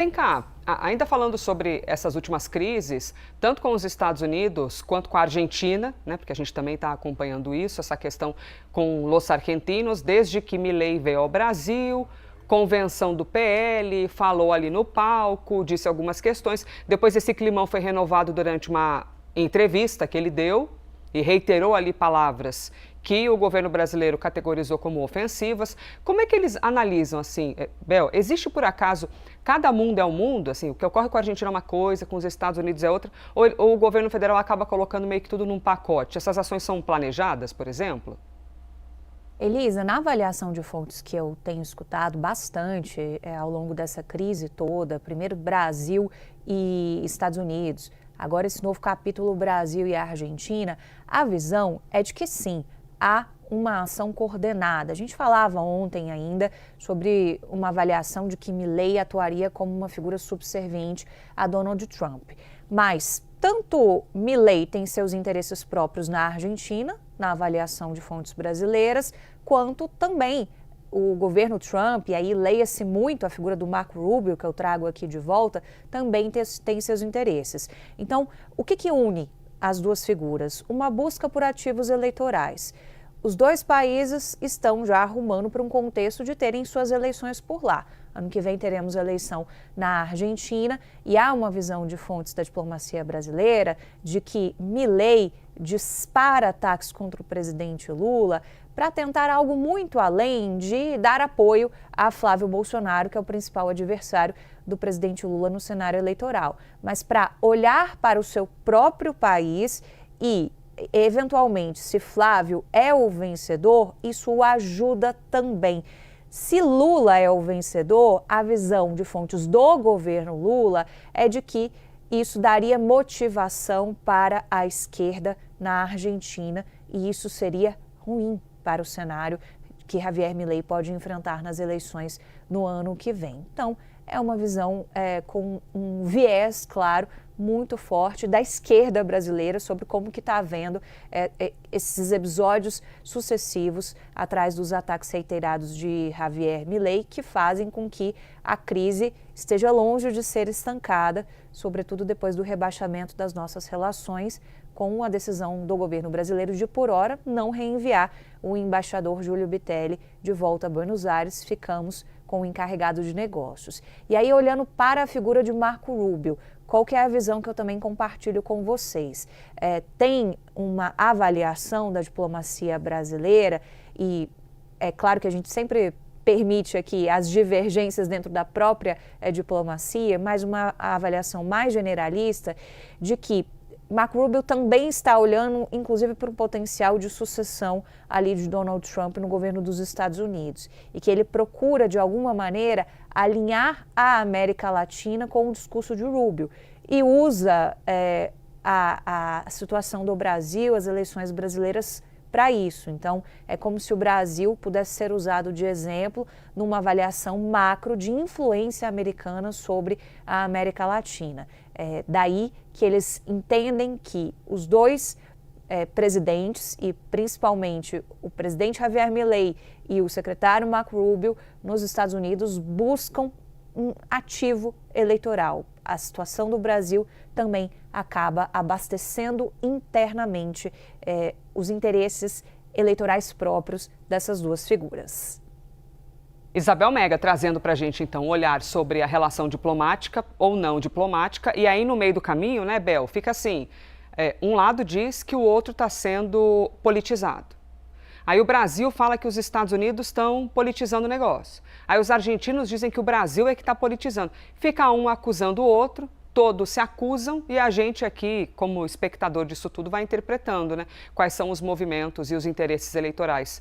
Vem cá, ainda falando sobre essas últimas crises, tanto com os Estados Unidos quanto com a Argentina, né, porque a gente também está acompanhando isso, essa questão com los argentinos, desde que Milei veio ao Brasil, convenção do PL, falou ali no palco, disse algumas questões. Depois esse climão foi renovado durante uma entrevista que ele deu e reiterou ali palavras que o governo brasileiro categorizou como ofensivas. Como é que eles analisam assim, Bel? Existe por acaso, cada mundo é um mundo, assim, o que ocorre com a Argentina é uma coisa, com os Estados Unidos é outra, ou o governo federal acaba colocando meio que tudo num pacote? Essas ações são planejadas, por exemplo? Elisa, na avaliação de fontes que eu tenho escutado bastante ao longo dessa crise toda, primeiro Brasil e Estados Unidos, agora esse novo capítulo Brasil e Argentina, a visão é de que sim, há uma ação coordenada. A gente falava ontem ainda sobre uma avaliação de que Milei atuaria como uma figura subserviente a Donald Trump. Mas tanto Milei tem seus interesses próprios na Argentina, na avaliação de fontes brasileiras, quanto também o governo Trump, e aí leia-se muito a figura do Marco Rubio, que eu trago aqui de volta, também tem seus interesses. Então, o que une as duas figuras? Uma busca por ativos eleitorais. Os dois países estão já arrumando para um contexto de terem suas eleições por lá. Ano que vem teremos eleição na Argentina e há uma visão de fontes da diplomacia brasileira de que Milei dispara ataques contra o presidente Lula para tentar algo muito além de dar apoio a Flávio Bolsonaro, que é o principal adversário do presidente Lula no cenário eleitoral, mas para olhar para o seu próprio país e eventualmente, se Flávio é o vencedor, isso o ajuda também. Se Lula é o vencedor, a visão de fontes do governo Lula é de que isso daria motivação para a esquerda na Argentina e isso seria ruim para o cenário que Javier Milei pode enfrentar nas eleições no ano que vem. Então, é uma visão com um viés, claro, muito forte da esquerda brasileira sobre como que está havendo esses episódios sucessivos atrás dos ataques reiterados de Javier Milei, que fazem com que a crise esteja longe de ser estancada, sobretudo depois do rebaixamento das nossas relações, com a decisão do governo brasileiro de, por hora, não reenviar o embaixador Júlio Bitelli de volta a Buenos Aires. Ficamos com o encarregado de negócios. E aí, olhando para a figura de Marco Rubio, qual que é a visão que eu também compartilho com vocês? Tem uma avaliação da diplomacia brasileira e é claro que a gente sempre permite aqui as divergências dentro da própria diplomacia, mas uma avaliação mais generalista de que Marco Rubio também está olhando, inclusive, para o potencial de sucessão ali de Donald Trump no governo dos Estados Unidos e que ele procura, de alguma maneira, alinhar a América Latina com o discurso de Rubio e usa a situação do Brasil, as eleições brasileiras, para isso. Então, é como se o Brasil pudesse ser usado de exemplo numa avaliação macro de influência americana sobre a América Latina. Daí que eles entendem que os dois presidentes, e principalmente o presidente Javier Milei e o secretário Marco Rubio, nos Estados Unidos, buscam um ativo eleitoral. A situação do Brasil também acaba abastecendo internamente os interesses eleitorais próprios dessas duas figuras. Isabel Mega trazendo para a gente, então, um olhar sobre a relação diplomática ou não diplomática. E aí, no meio do caminho, né, Bel, fica assim, um lado diz que o outro está sendo politizado. Aí o Brasil fala que os Estados Unidos estão politizando o negócio. Aí os argentinos dizem que o Brasil é que está politizando. Fica um acusando o outro, todos se acusam e a gente aqui, como espectador disso tudo, vai interpretando, né, quais são os movimentos e os interesses eleitorais